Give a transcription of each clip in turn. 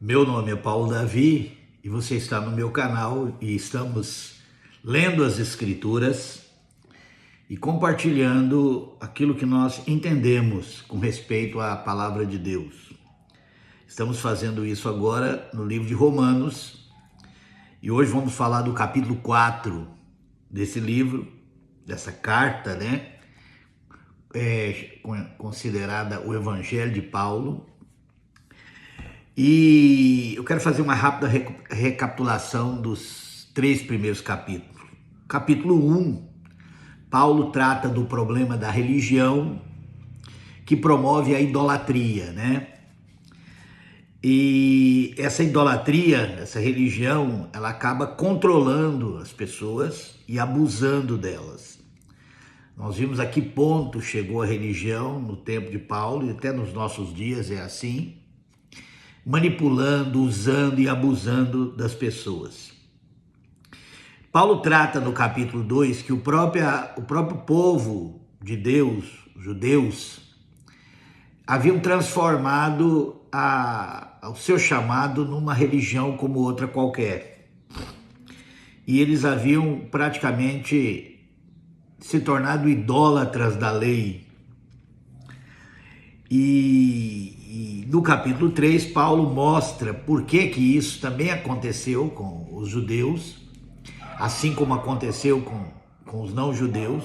Meu nome é Paulo Davi e você está no meu canal e estamos lendo as Escrituras e compartilhando aquilo que nós entendemos com respeito à palavra de Deus. Estamos fazendo isso agora no livro de Romanos e hoje vamos falar do capítulo 4 desse livro, dessa carta, considerada o Evangelho de Paulo. E eu quero fazer uma rápida recapitulação dos 3 primeiros capítulos. Capítulo 1, Paulo trata do problema da religião que promove a idolatria, E essa idolatria, essa religião, ela acaba controlando as pessoas e abusando delas. Nós vimos a que ponto chegou a religião no tempo de Paulo e até nos nossos dias é assim, manipulando, usando e abusando das pessoas. Paulo trata no capítulo 2 que o próprio povo de Deus, judeus, haviam transformado o seu chamado numa religião como outra qualquer. E eles haviam praticamente se tornado idólatras da lei. E no capítulo 3, Paulo mostra por que isso também aconteceu com os judeus, assim como aconteceu com os não-judeus.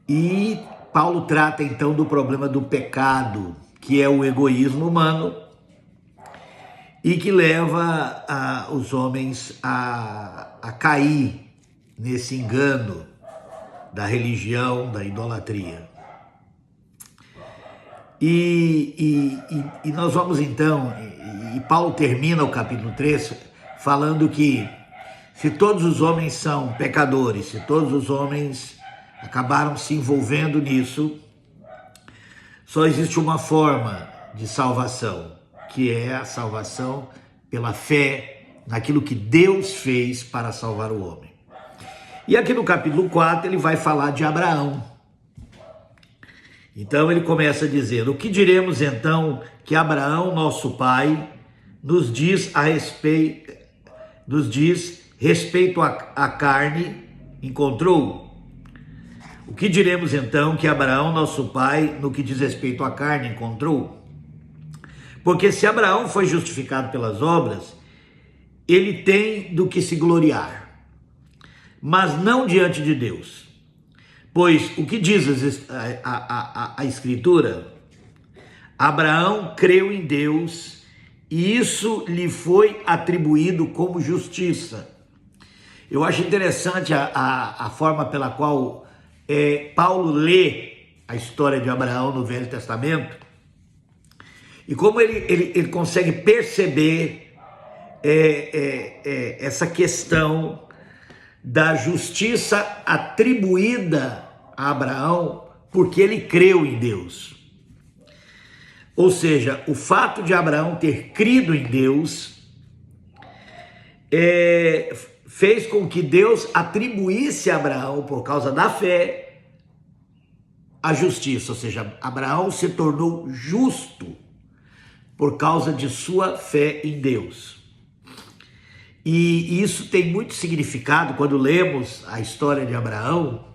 E Paulo trata então do problema do pecado, que é o egoísmo humano, e que leva os homens a cair nesse engano da religião, da idolatria. E nós vamos então, e Paulo termina o capítulo 3 falando que se todos os homens são pecadores, se todos os homens acabaram se envolvendo nisso, só existe uma forma de salvação, que é a salvação pela fé naquilo que Deus fez para salvar o homem. E aqui no capítulo 4 ele vai falar de Abraão. Então ele começa dizendo: o que diremos então que Abraão, nosso pai, nos diz respeito à carne encontrou? O que diremos então que Abraão, nosso pai, no que diz respeito à carne encontrou? Porque se Abraão foi justificado pelas obras, ele tem do que se gloriar, mas não diante de Deus. Pois o que diz a Escritura? Abraão creu em Deus e isso lhe foi atribuído como justiça. Eu acho interessante a forma pela qual Paulo lê a história de Abraão no Velho Testamento e como ele consegue perceber essa questão da justiça atribuída a Abraão porque ele creu em Deus. Ou seja, o fato de Abraão ter crido em Deus fez com que Deus atribuísse a Abraão, por causa da fé, a justiça. Ou seja, Abraão se tornou justo por causa de sua fé em Deus. E isso tem muito significado quando lemos a história de Abraão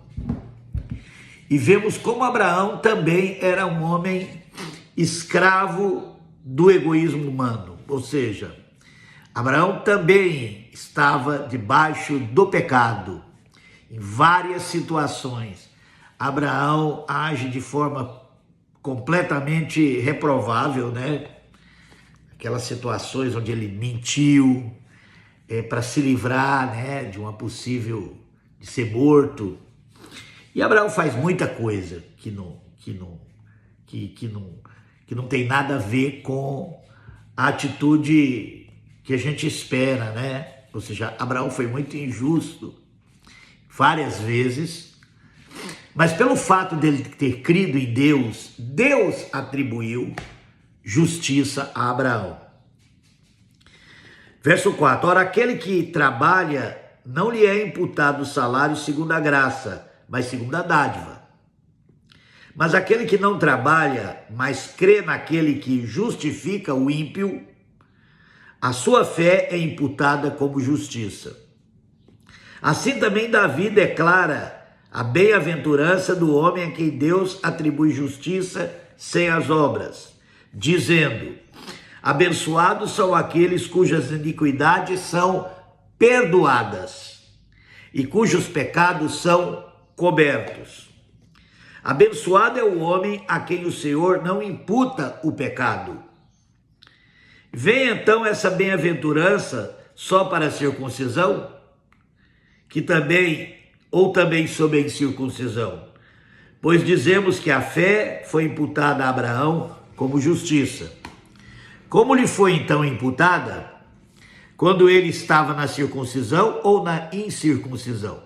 e vemos como Abraão também era um homem escravo do egoísmo humano. Ou seja, Abraão também estava debaixo do pecado. Em várias situações, Abraão age de forma completamente reprovável, Aquelas situações onde ele mentiu, para se livrar, de uma possível de ser morto. E Abraão faz muita coisa que não tem nada a ver com a atitude que a gente espera, Ou seja, Abraão foi muito injusto várias vezes, mas pelo fato dele ter crido em Deus, Deus atribuiu justiça a Abraão. Verso 4, ora, aquele que trabalha não lhe é imputado o salário segundo a graça, mas segundo a dádiva. Mas aquele que não trabalha, mas crê naquele que justifica o ímpio, a sua fé é imputada como justiça. Assim também Davi declara a bem-aventurança do homem a quem Deus atribui justiça sem as obras, dizendo: abençoados são aqueles cujas iniquidades são perdoadas e cujos pecados são cobertos. Abençoado é o homem a quem o Senhor não imputa o pecado. Vem então essa bem-aventurança só para a circuncisão, ou também sob a incircuncisão? Pois dizemos que a fé foi imputada a Abraão como justiça. Como lhe foi então imputada? Quando ele estava na circuncisão ou na incircuncisão?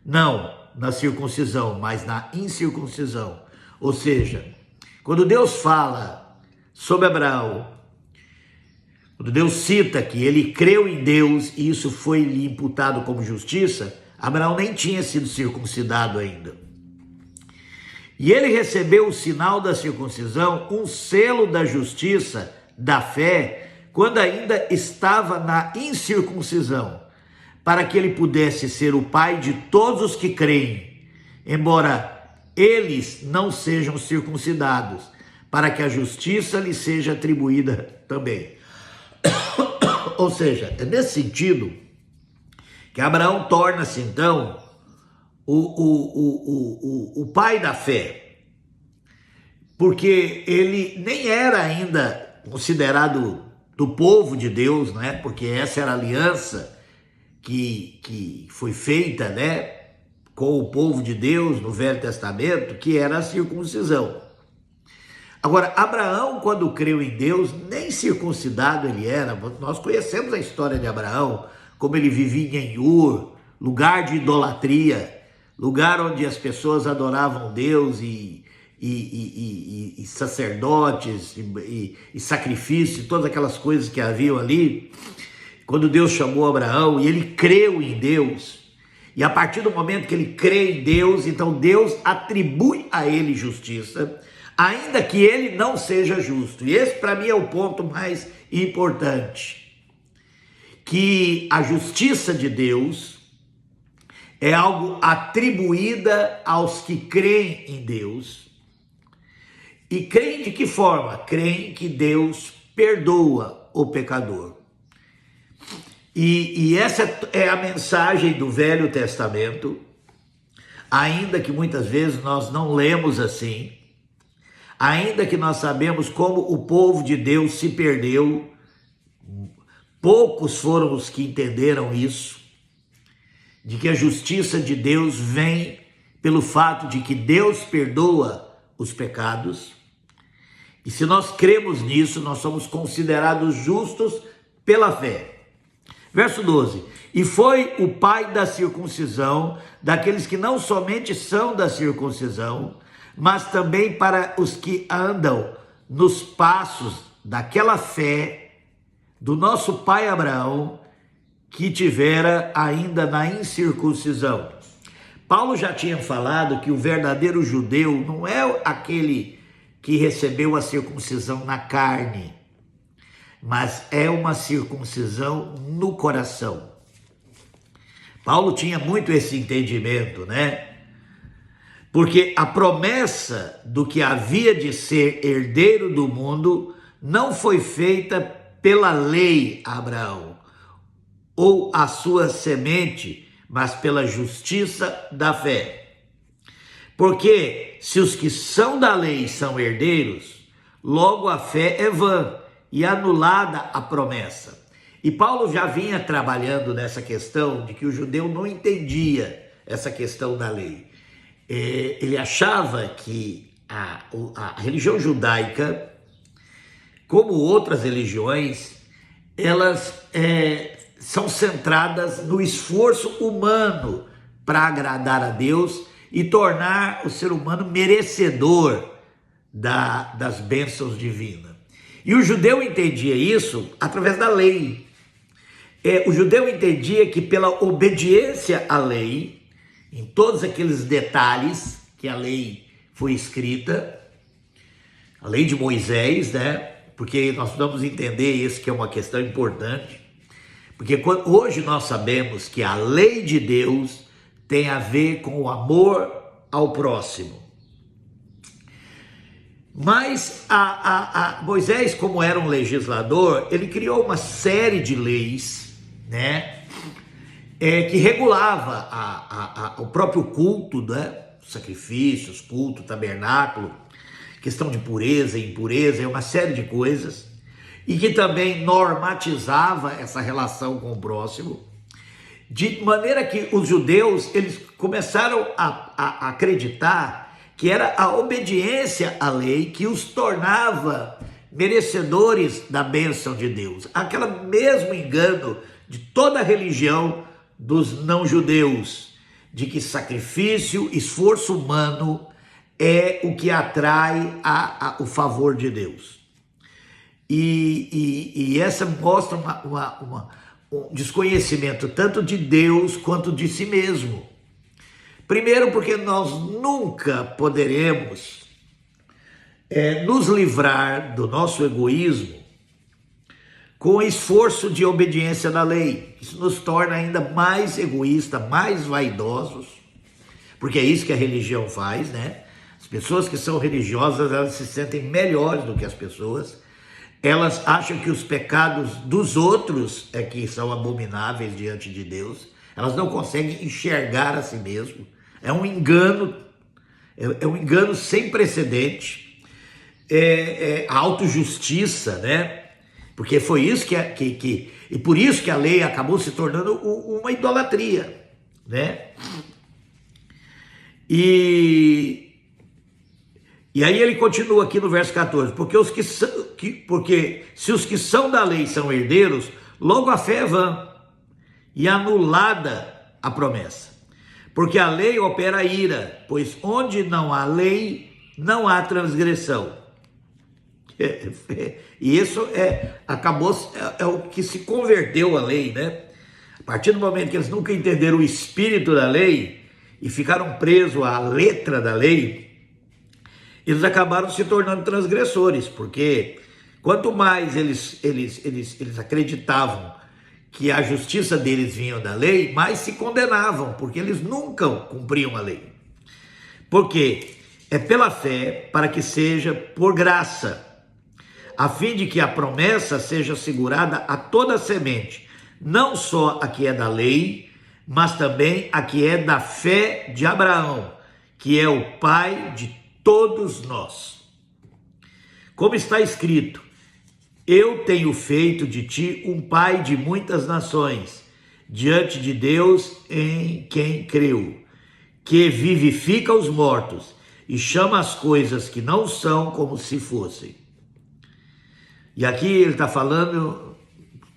Não, na circuncisão, mas na incircuncisão. Ou seja, quando Deus fala sobre Abraão, quando Deus cita que ele creu em Deus e isso foi lhe imputado como justiça, Abraão nem tinha sido circuncidado ainda. E ele recebeu o sinal da circuncisão, um selo da justiça, da fé, quando ainda estava na incircuncisão, para que ele pudesse ser o pai de todos os que creem, embora eles não sejam circuncidados, para que a justiça lhe seja atribuída também. Ou seja, é nesse sentido que Abraão torna-se então o pai da fé, porque ele nem era ainda considerado do povo de Deus, né? Porque essa era a aliança que foi feita, né, com o povo de Deus no Velho Testamento, que era a circuncisão. Agora, Abraão, quando creu em Deus, nem circuncidado ele era. Nós conhecemos a história de Abraão, como ele vivia em Ur, lugar de idolatria, lugar onde as pessoas adoravam Deus e sacerdotes e sacrifícios, todas aquelas coisas que haviam ali. Quando Deus chamou Abraão e ele creu em Deus, e a partir do momento que ele crê em Deus, então Deus atribui a ele justiça, ainda que ele não seja justo. E esse para mim é o ponto mais importante, que a justiça de Deus é algo atribuída aos que creem em Deus. E creem de que forma? Creem que Deus perdoa o pecador. E essa é a mensagem do Velho Testamento, ainda que muitas vezes nós não lemos assim, ainda que nós sabemos como o povo de Deus se perdeu, poucos foram os que entenderam isso, de que a justiça de Deus vem pelo fato de que Deus perdoa os pecados. E se nós cremos nisso, nós somos considerados justos pela fé. Verso 12, e foi o pai da circuncisão, daqueles que não somente são da circuncisão, mas também para os que andam nos passos daquela fé do nosso pai Abraão, que tivera ainda na incircuncisão. Paulo já tinha falado que o verdadeiro judeu não é aquele que recebeu a circuncisão na carne, mas é uma circuncisão no coração. Paulo tinha muito esse entendimento, né? Porque a promessa do que havia de ser herdeiro do mundo não foi feita pela lei a Abraão, ou a sua semente, mas pela justiça da fé. Porque se os que são da lei são herdeiros, logo a fé é vã e anulada a promessa. E Paulo já vinha trabalhando nessa questão de que o judeu não entendia essa questão da lei. Ele achava que a religião judaica, como outras religiões, elas são centradas no esforço humano para agradar a Deus e tornar o ser humano merecedor das bênçãos divinas. E o judeu entendia isso através da lei. O judeu entendia que pela obediência à lei, em todos aqueles detalhes que a lei foi escrita, a lei de Moisés, né? porque nós precisamos entender isso, que é uma questão importante, porque hoje nós sabemos que a lei de Deus tem a ver com o amor ao próximo. Mas Moisés, como era um legislador, ele criou uma série de leis, né, que regulava o próprio culto, né, sacrifícios, culto, tabernáculo, questão de pureza e impureza, uma série de coisas, e que também normatizava essa relação com o próximo, de maneira que os judeus, eles começaram a acreditar que era a obediência à lei que os tornava merecedores da bênção de Deus. Aquele mesmo engano de toda a religião dos não-judeus, de que sacrifício, esforço humano é o que atrai o favor de Deus. E essa mostra um desconhecimento tanto de Deus quanto de si mesmo. Primeiro, porque nós nunca poderemos nos livrar do nosso egoísmo com esforço de obediência da lei. Isso nos torna ainda mais egoístas, mais vaidosos, porque é isso que a religião faz, né? As pessoas que são religiosas, elas se sentem melhores do que as pessoas. Elas acham que os pecados dos outros é que são abomináveis diante de Deus. Elas não conseguem enxergar a si mesmo. É um engano sem precedente. A autojustiça, né? Porque foi isso e por isso que a lei acabou se tornando uma idolatria, né? E aí ele continua aqui no verso 14, porque se os que são da lei são herdeiros, logo a fé é vã e anulada a promessa. Porque a lei opera a ira, pois onde não há lei, não há transgressão. E isso é o que se converteu à lei, né? A partir do momento que eles nunca entenderam o espírito da lei e ficaram presos à letra da lei, eles acabaram se tornando transgressores, porque quanto mais eles acreditavam que a justiça deles vinha da lei, mais se condenavam, porque eles nunca cumpriam a lei. Por quê? É pela fé, para que seja por graça, a fim de que a promessa seja assegurada a toda a semente, não só a que é da lei, mas também a que é da fé de Abraão, que é o pai de todos nós. Como está escrito, eu tenho feito de ti um pai de muitas nações, diante de Deus em quem creu, que vivifica os mortos e chama as coisas que não são como se fossem. E aqui ele está falando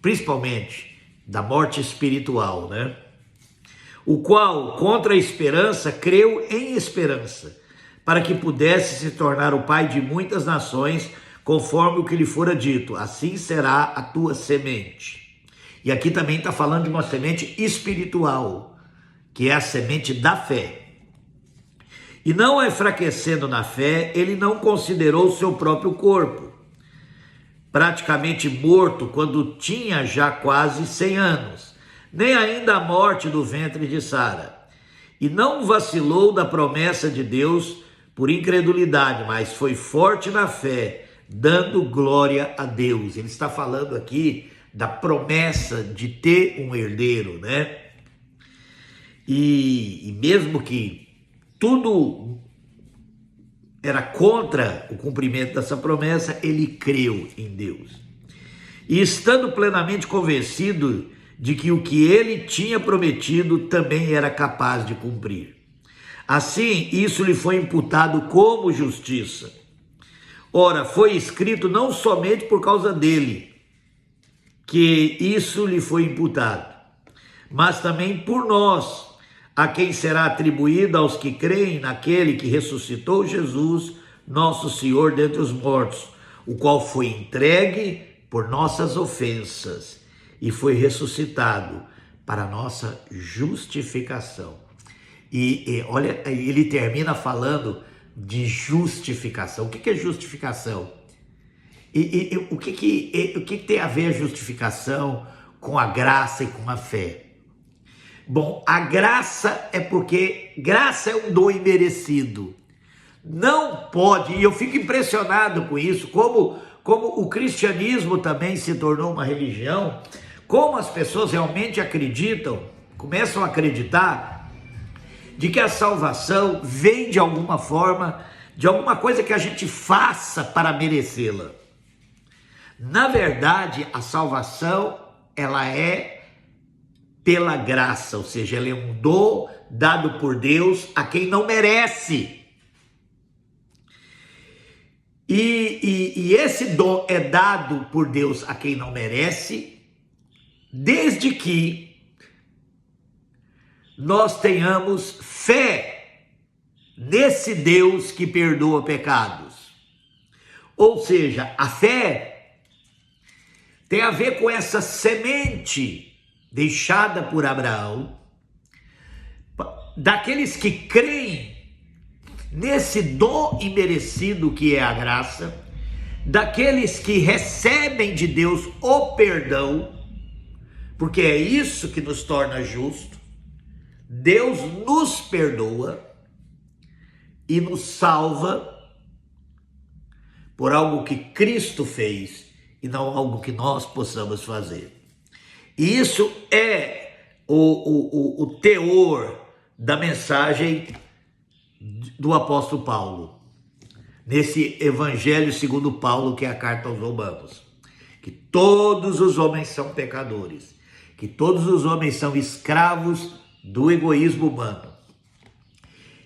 principalmente da morte espiritual, né? O qual, contra a esperança, creu em esperança, para que pudesse se tornar o pai de muitas nações, conforme o que lhe fora dito, assim será a tua semente. E aqui também está falando de uma semente espiritual, que é a semente da fé. E não enfraquecendo na fé, ele não considerou o seu próprio corpo, praticamente morto quando tinha já quase 100 anos, nem ainda a morte do ventre de Sara. E não vacilou da promessa de Deus por incredulidade, mas foi forte na fé, dando glória a Deus. Ele está falando aqui da promessa de ter um herdeiro, né? E mesmo que tudo era contra o cumprimento dessa promessa, ele creu em Deus. E estando plenamente convencido de que o que ele tinha prometido também era capaz de cumprir. Assim, isso lhe foi imputado como justiça. Ora, foi escrito não somente por causa dele que isso lhe foi imputado, mas também por nós, a quem será atribuído aos que creem naquele que ressuscitou Jesus, nosso Senhor dentre os mortos, o qual foi entregue por nossas ofensas e foi ressuscitado para nossa justificação. E olha, ele termina falando de justificação. O que é justificação? O que tem a ver a justificação com a graça e com a fé? Bom, a graça é porque graça é um dom imerecido. Não pode, e eu fico impressionado com isso, como o cristianismo também se tornou uma religião, como as pessoas realmente acreditam, começam a acreditar, de que a salvação vem de alguma forma, de alguma coisa que a gente faça para merecê-la. Na verdade, a salvação, ela é pela graça, ou seja, ela é um dom dado por Deus a quem não merece. E esse dom é dado por Deus a quem não merece, desde que nós tenhamos fé nesse Deus que perdoa pecados. Ou seja, a fé tem a ver com essa semente deixada por Abraão, daqueles que creem nesse dom imerecido que é a graça, daqueles que recebem de Deus o perdão, porque é isso que nos torna justos. Deus nos perdoa e nos salva por algo que Cristo fez e não algo que nós possamos fazer. E isso é o teor da mensagem do apóstolo Paulo, nesse evangelho segundo Paulo, que é a carta aos Romanos, que todos os homens são pecadores, que todos os homens são escravos do egoísmo humano,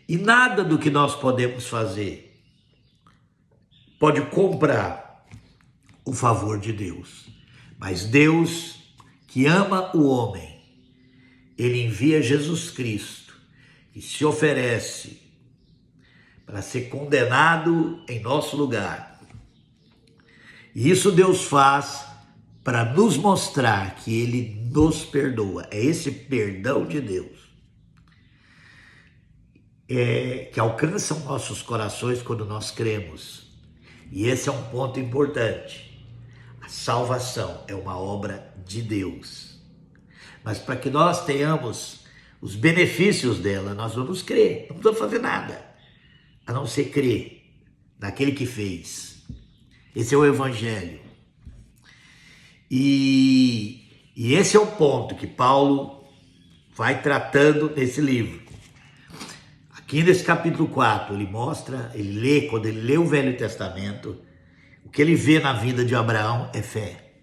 e nada do que nós podemos fazer pode comprar o favor de Deus. Mas Deus, que ama o homem, ele envia Jesus Cristo e se oferece para ser condenado em nosso lugar. E isso Deus faz para nos mostrar que ele nos perdoa. É esse perdão de Deus que alcança nossos corações quando nós cremos. E esse é um ponto importante. A salvação é uma obra de Deus. Mas para que nós tenhamos os benefícios dela, nós vamos crer. Não precisamos fazer nada, a não ser crer naquele que fez. Esse é o evangelho. E esse é o ponto que Paulo vai tratando nesse livro. Aqui nesse capítulo 4, ele mostra, quando ele lê o Velho Testamento, o que ele vê na vida de Abraão é fé.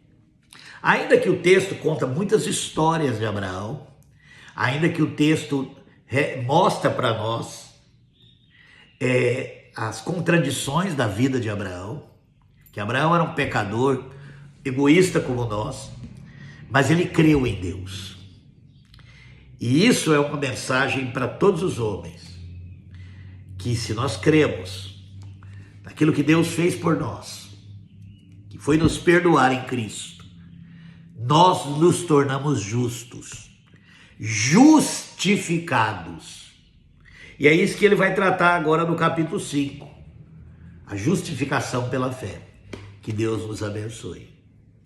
Ainda que o texto conta muitas histórias de Abraão, ainda que o texto mostra para nós as contradições da vida de Abraão, que Abraão era um pecador, egoísta como nós, mas ele creu em Deus. E isso é uma mensagem para todos os homens, que se nós cremos naquilo que Deus fez por nós, que foi nos perdoar em Cristo, nós nos tornamos justos, justificados. E é isso que ele vai tratar agora no capítulo 5, a justificação pela fé. Que Deus nos abençoe.